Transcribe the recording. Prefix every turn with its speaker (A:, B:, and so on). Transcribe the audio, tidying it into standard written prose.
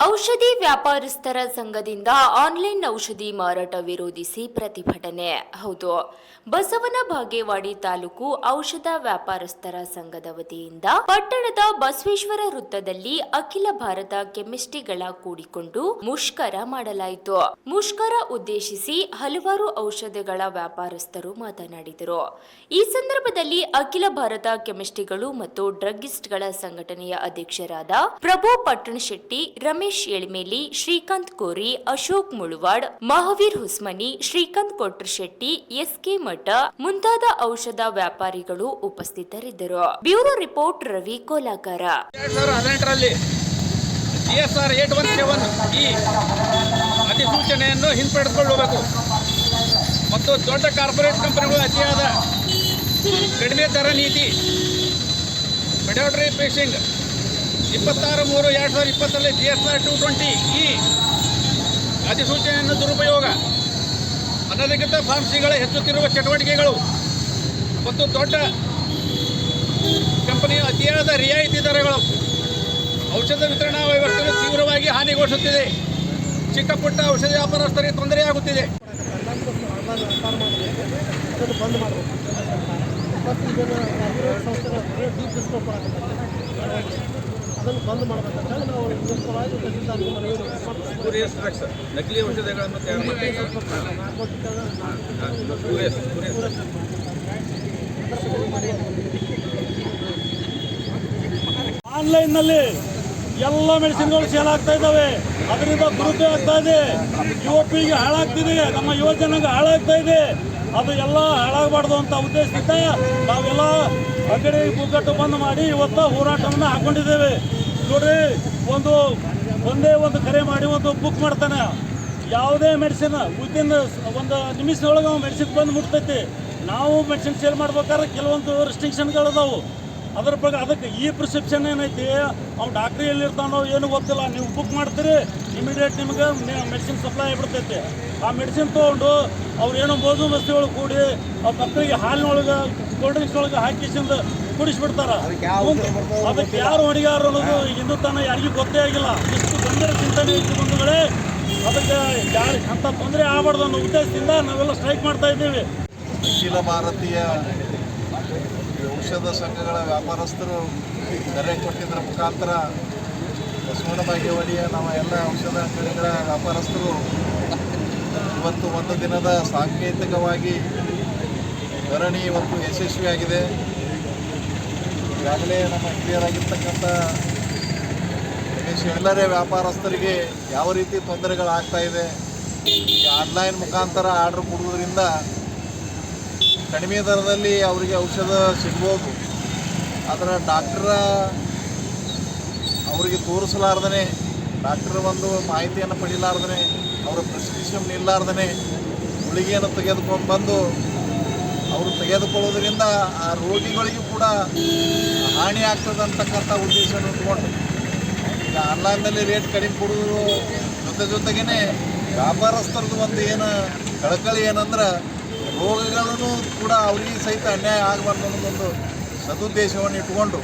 A: ಔಷಧಿ ವ್ಯಾಪಾರಸ್ಥರ ಸಂಘದಿಂದ ಆನ್ಲೈನ್ ಔಷಧಿ ಮಾರಾಟ ವಿರೋಧಿಸಿ ಪ್ರತಿಭಟನೆ. ಹೌದು, ಬಸವನ ಬಾಗೇವಾಡಿ ತಾಲೂಕು ಔಷಧ ವ್ಯಾಪಾರಸ್ಥರ ಸಂಘದ ವತಿಯಿಂದ ಪಟ್ಟಣದ ಬಸವೇಶ್ವರ ವೃತ್ತದಲ್ಲಿ ಅಖಿಲ ಭಾರತ ಕೆಮಿಸ್ಟ್ರಿಗಳ ಕೂಡಿಕೊಂಡು ಮುಷ್ಕರ ಮಾಡಲಾಯಿತು. ಮುಷ್ಕರ ಉದ್ದೇಶಿಸಿ ಹಲವಾರು ಔಷಧಗಳ ವ್ಯಾಪಾರಸ್ಥರು ಮಾತನಾಡಿದರು. ಈ ಸಂದರ್ಭದಲ್ಲಿ ಅಖಿಲ ಭಾರತ ಕೆಮಿಸ್ಟ್ರಿಗಳು ಮತ್ತು ಡ್ರಗ್ಗಿಸ್ಟ್ಗಳ ಸಂಘಟನೆಯ ಅಧ್ಯಕ್ಷರಾದ ಪ್ರಭು ಪಟ್ಟಣಶೆಟ್ಟಿ, ರಮೇಶ್ ಎಳಿಮೇಲಿ, ಶ್ರೀಕಾಂತ್ ಕೋರಿ, ಅಶೋಕ್ ಮುಳುವಾಡ್, ಮಹಾವೀರ್ ಹುಸ್ಮನಿ, ಶ್ರೀಕಾಂತ್ ಕೊಟ್ರಶೆಟ್ಟಿ, ಎಸ್ಕೆ ಮಠ ಮುಂತಾದ ಔಷಧ ವ್ಯಾಪಾರಿಗಳು ಉಪಸ್ಥಿತರಿದ್ದರು. Bureau report Ravi Kolakara.
B: 2018ರಲ್ಲಿ GSR 817 ಈ ಅಧಿಸೂಚನೆಯನ್ನು ಹಿಂಪಡೆದುಕೊಳ್ಳಬೇಕು ಮತ್ತು ದೊಡ್ಡ ಕಾರ್ಪೊರೇಟ್ ಕಂಪನಿಗಳು ಅತಿಯಾದ ಕಡಿಮೆ ದರ ನೀತಿ ಪೆಡೋಟ್ರಿ ಫಿಶಿಂಗ್ 26/3/2020ರಲ್ಲಿ GSR 220 ಈ ಅಧಿಸೂಚನೆಯನ್ನು ದುರುಪಯೋಗ, ಅನಧಿಕೃತ ಫಾರ್ಮಸಿಗಳ ಹೆಚ್ಚುತ್ತಿರುವ ಚಟುವಟಿಕೆಗಳು ಮತ್ತು ದೊಡ್ಡ ಕಂಪನಿಯ ಅತಿಯಾದ ರಿಯಾಯಿತಿ ದರಗಳು ಔಷಧ ವಿತರಣಾ ವ್ಯವಸ್ಥೆಯನ್ನು ತೀವ್ರವಾಗಿ ಹಾನಿಗೊಳಿಸುತ್ತಿದೆ. ಚಿಕ್ಕ ಪುಟ್ಟ ಔಷಧ ವ್ಯಾಪಾರಸ್ಥರಿಗೆ ತೊಂದರೆಯಾಗುತ್ತಿದೆ.
C: ಅದನ್ನು ಬಂದ್ ಮಾಡಬೇಕಂತ ನಾವು ಮುಖ್ಯವಾಗಿ
B: ನಕಲಿ ಔಷಧಗಳನ್ನು ತಯಾರು
C: ಆನ್ಲೈನ್ನಲ್ಲಿ ಎಲ್ಲ ಮೆಡಿಸಿನ್ಗಳು ಸೇಲ್ ಆಗ್ತಾ ಇದ್ದಾವೆ. ಅದರಿಂದ ದುರುಪಯೋಗ ಆಗ್ತಾ ಇದೆ. ಯುವಪಿಗೆ ಹಾಳಾಗ್ತಿದೆ, ನಮ್ಮ ಯುವ ಜನಾಂಗ ಹಾಳಾಗ್ತಾ ಇದೆ. ಅದು ಎಲ್ಲ ಹಾಳಾಗಬಾರ್ದು ಅಂತ ಉದ್ದೇಶದಿಂದ ನಾವೆಲ್ಲ ಅಂಗಡಿ ಬುಕ್ಕಟ್ಟು ಬಂದ್ ಮಾಡಿ ಇವತ್ತು ಹೋರಾಟವನ್ನು ಹಾಕೊಂಡಿದ್ದೇವೆ. ನೋಡ್ರಿ, ಒಂದೇ ಒಂದು ಕರೆ ಮಾಡಿ ಒಂದು ಬುಕ್ ಮಾಡ್ತಾನೆ. ಯಾವುದೇ ಮೆಡಿಸಿನ್ ವಿತಿನ್ ಒಂದು ನಿಮಿಷದೊಳಗೆ ಅವ್ನು ಮೆಡಿಸಿನ್ ಬಂದು ಮುಟ್ತೈತಿ. ನಾವು ಮೆಡಿಸಿನ್ ಸೇಲ್ ಮಾಡ್ಬೇಕಾದ್ರೆ ಕೆಲವೊಂದು ರೆಸ್ಟ್ರಿಕ್ಷನ್ಗಳಿದಾವೆ. ಅದ್ರ ಬಗ್ಗೆ ಅದಕ್ಕೆ ಈ ಪ್ರಿಸ್ಕ್ರಿಪ್ಷನ್ ಏನೈತಿ, ಅವ್ನು ಡಾಕ್ಟ್ರಿ ಎಲ್ಲಿರ್ತಾನೋ ಏನು ಗೊತ್ತಿಲ್ಲ. ನೀವು ಬುಕ್ ಮಾಡ್ತೀರಿ, ಇಮಿಡಿಯೇಟ್ ನಿಮ್ಗೆ ಮೆಡಿಸಿನ್ ಸಪ್ಲೈ ಆಗಿಬಿಡ್ತೈತಿ. ಆ ಮೆಡಿಸಿನ್ ತೊಗೊಂಡು ಅವ್ರು ಏನೋ ಬೋಧು ಬಸ್ತಿಗಳು ಕೂಡಿ ಆ ಮಕ್ಕಳಿಗೆ ಹಾಲಿನೊಳಗೆ ಕೋಲ್ಡ್ ಡ್ರಿಂಕ್ಸ್ ಒಳಗೆ ಹಾಕಿಸಿಂದ ಕುಡಿಸ್ಬಿಡ್ತಾರೆ. ಅದಕ್ಕೆ ಯಾರು ಹೊಣೆಗಾರ ಅನ್ನೋದು ಇನ್ನೂ ತನಕ ಯಾರಿಗೂ ಗೊತ್ತೇ ಆಗಿಲ್ಲ. ಇಷ್ಟು ಗಂಭೀರ ಚಿಂತನೆ ಇತ್ತು ಬಂಧುಗಳೇ. ಅದಕ್ಕೆ ಅಂಥ ತೊಂದರೆ ಆಗಬಾರ್ದು ಅನ್ನೋ ಉದ್ದೇಶದಿಂದ ನಾವೆಲ್ಲ ಸ್ಟ್ರೈಕ್ ಮಾಡ್ತಾ ಇದ್ದೀವಿ.
D: ಅಖಿಲ ಭಾರತೀಯ ಔಷಧ ಸಂಘಗಳ ವ್ಯಾಪಾರಸ್ಥರು ಕರೆ ಕೊಟ್ಟಿದ್ದರ ಮುಖಾಂತರ ಬಸವನ ಬಾಗೇವಾಡಿಯ ನಮ್ಮ ಎಲ್ಲ ಔಷಧ ಅಂಗಡಿಗಳ ವ್ಯಾಪಾರಸ್ಥರು ಇವತ್ತು ಒಂದು ದಿನದ ಸಾಂಕೇತಿಕವಾಗಿ ಧರಣಿ ಇವತ್ತು ಯಶಸ್ವಿಯಾಗಿದೆ. ಈಗಾಗಲೇ ನಮ್ಮ ಹಿರಿಯರಾಗಿರ್ತಕ್ಕಂಥ ಎಲ್ಲರೇ ವ್ಯಾಪಾರಸ್ಥರಿಗೆ ಯಾವ ರೀತಿ ತೊಂದರೆಗಳಾಗ್ತಾ ಇದೆ. ಈ ಆನ್ಲೈನ್ ಮುಖಾಂತರ ಆರ್ಡ್ರ್ ಕೊಡುವುದರಿಂದ ಕಡಿಮೆ ದರದಲ್ಲಿ ಅವರಿಗೆ ಔಷಧ ಸಿಗ್ಬೋದು. ಆದರೆ ಡಾಕ್ಟ್ರ ಅವರಿಗೆ ತೋರಿಸಲಾರ್ದೇ, ಡಾಕ್ಟ್ರ್ ಒಂದು ಮಾಹಿತಿಯನ್ನು ಪಡೀಲಾರ್ದೇ, ಅವರ ಪ್ರಿಸ್ಕ್ರಿಪ್ಷನ್ ಇಲ್ಲಾರ್ದೇ ಗುಳಿಗೆಯನ್ನು ತೆಗೆದುಕೊಂಡು ಬಂದು ಅವರು ತೆಗೆದುಕೊಳ್ಳೋದ್ರಿಂದ ಆ ರೋಗಿಗಳಿಗೂ ಕೂಡ ಹಾನಿ ಆಗ್ತದೆ ಅಂತಕ್ಕಂಥ ಉದ್ದೇಶವನ್ನು ಇಟ್ಕೊಂಡು ಈಗ ಆನ್ಲೈನ್ನಲ್ಲಿ ರೇಟ್ ಕಡಿಮೆ ಕೊಡೋದು ಜೊತೆಗೇ ವ್ಯಾಪಾರಸ್ಥರದ್ದು ಒಂದು ಏನು ಕಳಕಳಿ ಏನಂದ್ರೆ ರೋಗಗಳನ್ನು ಕೂಡ ಅವರಿಗೆ ಸಹಿತ ಅನ್ಯಾಯ ಆಗಬಾರ್ದು ಅನ್ನೋದೊಂದು ಸದುದ್ದೇಶವನ್ನು ಇಟ್ಟುಕೊಂಡು